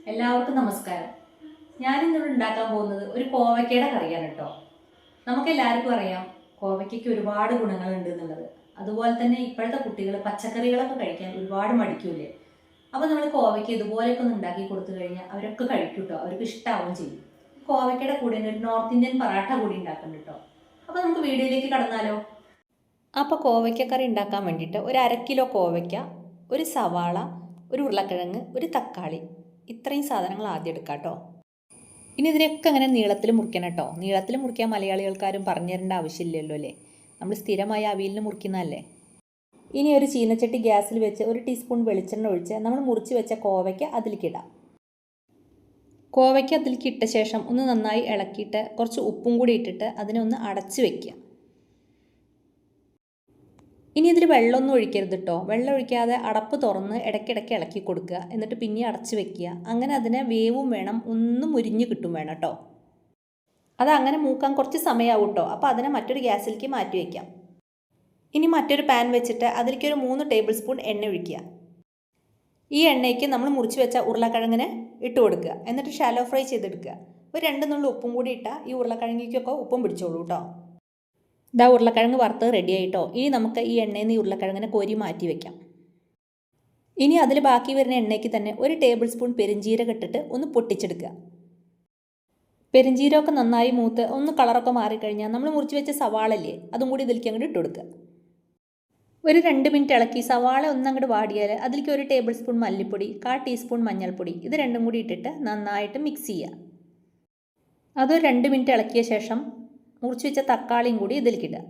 എല്ലാവർക്കും നമസ്കാരം. ഞാനിന്നിവിടെ ഉണ്ടാക്കാൻ പോകുന്നത് ഒരു കോവയ്ക്കയുടെ കറിയാണ് കേട്ടോ. നമുക്കെല്ലാവർക്കും അറിയാം കോവയ്ക്കയ്ക്ക് ഒരുപാട് ഗുണങ്ങളുണ്ട് എന്നുള്ളത്. അതുപോലെ തന്നെ ഇപ്പോഴത്തെ കുട്ടികൾ പച്ചക്കറികളൊക്കെ കഴിക്കാൻ ഒരുപാട് മടിക്കൂലേ. അപ്പോൾ നമ്മൾ കോവയ്ക്ക് ഇതുപോലെയൊക്കെ ഒന്ന് ഉണ്ടാക്കി കൊടുത്തു കഴിഞ്ഞാൽ അവരൊക്കെ കഴിക്കും കേട്ടോ, അവർക്ക് ഇഷ്ടമാവുകയും ചെയ്യും. കോവയ്ക്കയുടെ കൂടെ ഒരു നോർത്ത് ഇന്ത്യൻ പറാട്ട കൂടി ഉണ്ടാക്കുന്നുണ്ട് കേട്ടോ. അപ്പോൾ നമുക്ക് വീഡിയോയിലേക്ക് കടന്നാലോ. അപ്പോൾ കോവയ്ക്ക കറി ഉണ്ടാക്കാൻ വേണ്ടിയിട്ട് ഒരു 1/2 കിലോ കോവയ്ക്ക, ഒരു സവാള, ഒരു ഉരുളക്കിഴങ്ങ്, ഒരു തക്കാളി, ഇത്രയും സാധനങ്ങൾ ആദ്യം എടുക്കാം കേട്ടോ. ഇനി ഇതിനൊക്കെ അങ്ങനെ നീളത്തിൽ മുറിക്കണം കേട്ടോ. നീളത്തിൽ മുറിക്കാൻ മലയാളികൾക്കാരും പറഞ്ഞു തരേണ്ട ആവശ്യമില്ലല്ലോ അല്ലേ, നമ്മൾ സ്ഥിരമായി അവിയലിന് മുറിക്കുന്നതല്ലേ. ഇനി ഒരു ചീനച്ചട്ടി ഗ്യാസിൽ വെച്ച് 1 ടീസ്പൂൺ വെളിച്ചെണ്ണ ഒഴിച്ച് നമ്മൾ മുറിച്ച് വെച്ച കോവയ്ക്ക അതിലേക്ക് ഇടാം. കോവയ്ക്ക അതിലേക്ക് ഇട്ട ശേഷം ഒന്ന് നന്നായി ഇളക്കിയിട്ട് കുറച്ച് ഉപ്പും കൂടി ഇട്ടിട്ട് അതിനെ ഒന്ന് അടച്ച് വെക്കുക. ഇനി ഇതിൽ വെള്ളമൊന്നും ഒഴിക്കരുത് കേട്ടോ. വെള്ളം ഒഴിക്കാതെ അടപ്പ് തുറന്ന് ഇടയ്ക്കിടയ്ക്ക് ഇളക്കി കൊടുക്കുക. എന്നിട്ട് പിന്നെ അടച്ച് വെക്കുക. അങ്ങനെ അതിനെ വേവും വേണം, ഒന്നും മുരിഞ്ഞ് കിട്ടും വേണം കേട്ടോ. അത് അങ്ങനെ മൂക്കാൻ കുറച്ച് സമയമാവും കേട്ടോ. അപ്പോൾ അതിനെ മറ്റൊരു ഗ്യാസിലേക്ക് മാറ്റി വയ്ക്കാം. ഇനി മറ്റൊരു പാൻ വെച്ചിട്ട് അതിലേക്ക് ഒരു 3 ടേബിൾ സ്പൂൺ എണ്ണ ഒഴിക്കുക. ഈ എണ്ണയ്ക്ക് നമ്മൾ മുറിച്ച് വെച്ച ഉരുളക്കിഴങ്ങിന് ഇട്ട് കൊടുക്കുക. എന്നിട്ട് ഷാലോ ഫ്രൈ ചെയ്തെടുക്കുക. ഒരു 2 നുള്ളി ഉപ്പും കൂടി ഇട്ടാൽ ഈ ഉരുളക്കിഴങ്ങിക്കൊക്കെ ഉപ്പും പിടിച്ചോളൂ കേട്ടോ. ഇതാ ഉരുളക്കിഴങ്ങ് വറുത്ത് റെഡി ആയിട്ടോ. ഇനി നമുക്ക് ഈ എണ്ണയിൽ നിന്ന് ഈ ഉരുളക്കിഴങ്ങിനെ കോരി മാറ്റി വയ്ക്കാം. ഇനി അതിൽ ബാക്കി വരുന്ന എണ്ണയ്ക്ക് തന്നെ 1 ടേബിൾ സ്പൂൺ പെരിഞ്ജീരകം ഇട്ടിട്ട് ഒന്ന് പൊട്ടിച്ചെടുക്കുക. പെരിഞ്ജീരകമൊക്കെ നന്നായി മൂത്ത് ഒന്ന് കളറൊക്കെ മാറിക്കഴിഞ്ഞാൽ നമ്മൾ മുറിച്ച് വെച്ച സവാളല്ലേ, അതും കൂടി ഇതിലേക്ക് അങ്ങോട്ട് ഇട്ട് കൊടുക്കുക. ഒരു 2 മിനിറ്റ് ഇളക്കി സവാള ഒന്നങ്ങോട്ട് വാടിയാൽ അതിലേക്ക് 1 ടേബിൾ സ്പൂൺ മല്ലിപ്പൊടി, 1/4 ടീസ്പൂൺ മഞ്ഞൾപ്പൊടി, ഇത് രണ്ടും കൂടി ഇട്ടിട്ട് നന്നായിട്ട് മിക്സ് ചെയ്യുക. അതൊരു 2 മിനിറ്റ് ഇളക്കിയ ശേഷം മുറിച്ച് വെച്ച തക്കാളിയും കൂടി ഇതിലേക്ക് ഇടുക.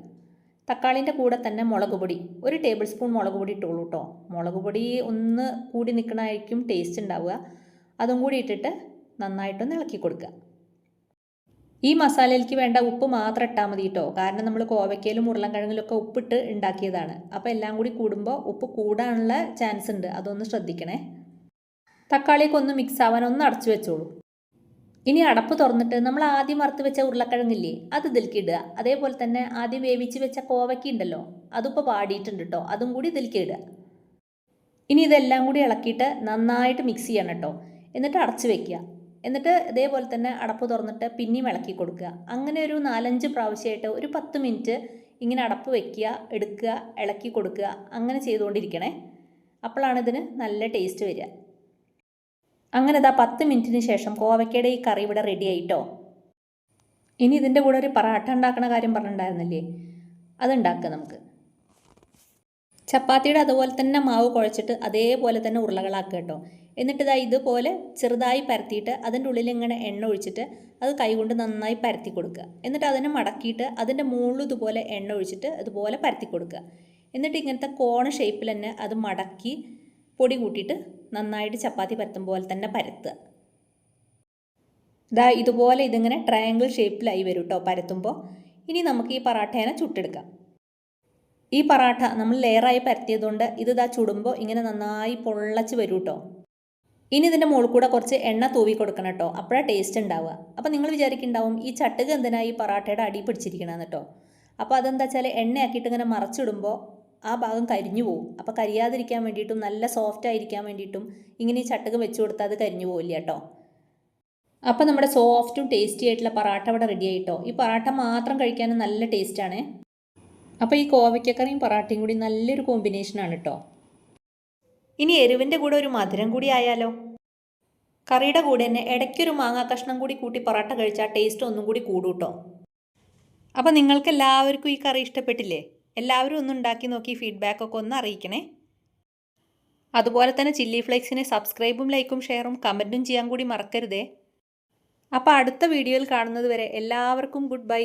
തക്കാളീൻ്റെ കൂടെ തന്നെ മുളക് പൊടി 1 ടേബിൾ സ്പൂൺ മുളക് പൊടി ഇട്ടോളൂ കേട്ടോ. മുളക് പൊടി ഒന്ന് കൂടി നിൽക്കണമായിരിക്കും ടേസ്റ്റ് ഉണ്ടാവുക. അതും കൂടി ഇട്ടിട്ട് നന്നായിട്ടൊന്ന് ഇളക്കി കൊടുക്കുക. ഈ മസാലയിലേക്ക് വേണ്ട ഉപ്പ് മാത്രം ഇട്ടാൽ മതി കേട്ടോ. കാരണം നമ്മൾ കോവയ്ക്കയിലും ഉരുളക്കിഴങ്ങിലൊക്കെ ഉപ്പിട്ട് ഉണ്ടാക്കിയതാണ്. അപ്പോൾ എല്ലാം കൂടി കൂടുമ്പോൾ ഉപ്പ് കൂടാനുള്ള ചാൻസ് ഉണ്ട്, അതൊന്ന് ശ്രദ്ധിക്കണേ. തക്കാളിയൊക്കെ ഒന്ന് മിക്സ് ആവാൻ ഒന്ന് അടച്ചു വെച്ചോളൂ. ഇനി അടപ്പ് തുറന്നിട്ട് നമ്മൾ ആദ്യം വറുത്ത് വെച്ച ഉരുളക്കിഴങ്ങില്ലേ, അത് ഇതിലേക്ക് ഇടുക. അതേപോലെ തന്നെ ആദ്യം വേവിച്ച് വെച്ച കോവയ്ക്ക ഉണ്ടല്ലോ, അതിപ്പോൾ വാടിയിട്ടുണ്ട് കേട്ടോ, അതും കൂടി ഇതിലേക്ക് ഇടുക. ഇനി ഇതെല്ലാം കൂടി ഇളക്കിയിട്ട് നന്നായിട്ട് മിക്സ് ചെയ്യണം കേട്ടോ. എന്നിട്ട് അടച്ച് വെക്കുക. എന്നിട്ട് ഇതേപോലെ തന്നെ അടപ്പ് തുറന്നിട്ട് പിന്നെയും ഇളക്കി കൊടുക്കുക. അങ്ങനെ ഒരു 4-5 പ്രാവശ്യമായിട്ട് ഒരു 10 മിനിറ്റ് ഇങ്ങനെ അടപ്പ് വെക്കുക, എടുക്കുക, ഇളക്കി കൊടുക്കുക, അങ്ങനെ ചെയ്തുകൊണ്ടിരിക്കണേ. അപ്പോഴാണ് ഇതിന് നല്ല ടേസ്റ്റ് വരിക. അങ്ങനെ ഇതാ 10 മിനിറ്റിന് ശേഷം കോവയ്ക്കയുടെ ഈ കറി ഇവിടെ റെഡി ആയിട്ടോ. ഇനി ഇതിൻ്റെ കൂടെ ഒരു പറാട്ട ഉണ്ടാക്കുന്ന കാര്യം പറഞ്ഞിട്ടുണ്ടായിരുന്നില്ലേ, അതുണ്ടാക്കുക നമുക്ക്. ചപ്പാത്തിയുടെ അതുപോലെ തന്നെ മാവ് കുഴച്ചിട്ട് അതേപോലെ തന്നെ ഉരുളകളാക്കുക കേട്ടോ. എന്നിട്ട് ഇതാ ഇതുപോലെ ചെറുതായി പരത്തിയിട്ട് അതിൻ്റെ ഉള്ളിൽ ഇങ്ങനെ എണ്ണ ഒഴിച്ചിട്ട് അത് കൈകൊണ്ട് നന്നായി പരത്തി കൊടുക്കുക. എന്നിട്ട് അതിനെ മടക്കിയിട്ട് അതിൻ്റെ മുകളിൽ ഇതുപോലെ എണ്ണ ഒഴിച്ചിട്ട് ഇതുപോലെ പരത്തി കൊടുക്കുക. എന്നിട്ട് ഇങ്ങനത്തെ കോൺ ഷേപ്പിൽ തന്നെ അത് മടക്കി പൊടി കൂട്ടിയിട്ട് നന്നായിട്ട് ചപ്പാത്തി പരത്തും പോലെ തന്നെ പരത്തുക. ഇതാ ഇതുപോലെ ഇതിങ്ങനെ ട്രയാങ്കിൾ ഷേപ്പിലായി വരും കേട്ടോ പരത്തുമ്പോൾ. ഇനി നമുക്ക് ഈ പറാട്ടേനെ ചുട്ടെടുക്കാം. ഈ പറാട്ട നമ്മൾ ലെയറായി പരത്തിയതുകൊണ്ട് ഇത് ഇതാ ചുടുമ്പോൾ ഇങ്ങനെ നന്നായി പൊള്ളച്ച് വരും കേട്ടോ. ഇനി ഇതിൻ്റെ മുകളിൽ കൂടെ കുറച്ച് എണ്ണ തൂവി കൊടുക്കണം കേട്ടോ, അപ്പോഴാണ് ടേസ്റ്റ് ഉണ്ടാവുക. അപ്പോൾ നിങ്ങൾ വിചാരിക്കുന്നുണ്ടാവും ഈ ചട്ടുക എന്തിനായി ഈ പറാട്ടയുടെ അടി പിടിച്ചിരിക്കണമെന്ന് കേട്ടോ. അപ്പോൾ അതെന്താ വെച്ചാൽ എണ്ണയാക്കിയിട്ട് ഇങ്ങനെ മറച്ചിടുമ്പോൾ ആ ഭാഗം കരിഞ്ഞു പോകും. അപ്പോൾ കരിയാതിരിക്കാൻ വേണ്ടിയിട്ടും നല്ല സോഫ്റ്റ് ആയിരിക്കാൻ വേണ്ടിയിട്ടും ഇങ്ങനെ ഈ ചട്ടുക വെച്ച് കൊടുത്താൽ അത് കരിഞ്ഞു പോവില്ല കേട്ടോ. അപ്പോൾ നമ്മുടെ സോഫ്റ്റും ടേസ്റ്റി ആയിട്ടുള്ള പറാട്ട ഇവിടെ റെഡി ആയിട്ടോ. ഈ പറാട്ട മാത്രം കഴിക്കാനും നല്ല ടേസ്റ്റാണ്. അപ്പോൾ ഈ കോവയ്ക്കക്കറിയും പറാട്ടയും കൂടി നല്ലൊരു കോമ്പിനേഷനാണ് കേട്ടോ. ഇനി എരിവിൻ്റെ കൂടെ ഒരു മധുരം കൂടി ആയാലോ. കറിയുടെ കൂടെ തന്നെ ഇടയ്ക്കൊരു മാങ്ങാ കഷ്ണം കൂടി കൂട്ടി പറാട്ട കഴിച്ചാൽ ടേസ്റ്റ് ഒന്നും കൂടി കൂടും കേട്ടോ. അപ്പോൾ നിങ്ങൾക്ക് എല്ലാവർക്കും ഈ കറി ഇഷ്ടപ്പെട്ടില്ലേ? എല്ലാവരും ഒന്ന് ഉണ്ടാക്കി നോക്കി ഫീഡ്ബാക്കൊക്കെ ഒന്ന് അറിയിക്കണേ. അതുപോലെ തന്നെ ചില്ലി ഫ്ലേക്സിനെ സബ്സ്ക്രൈബും ലൈക്കും ഷെയറും കമൻറ്റും ചെയ്യാൻ കൂടി മറക്കരുതേ. അപ്പോൾ അടുത്ത വീഡിയോയിൽ കാണുന്നത് വരെ എല്ലാവർക്കും ഗുഡ് ബൈ.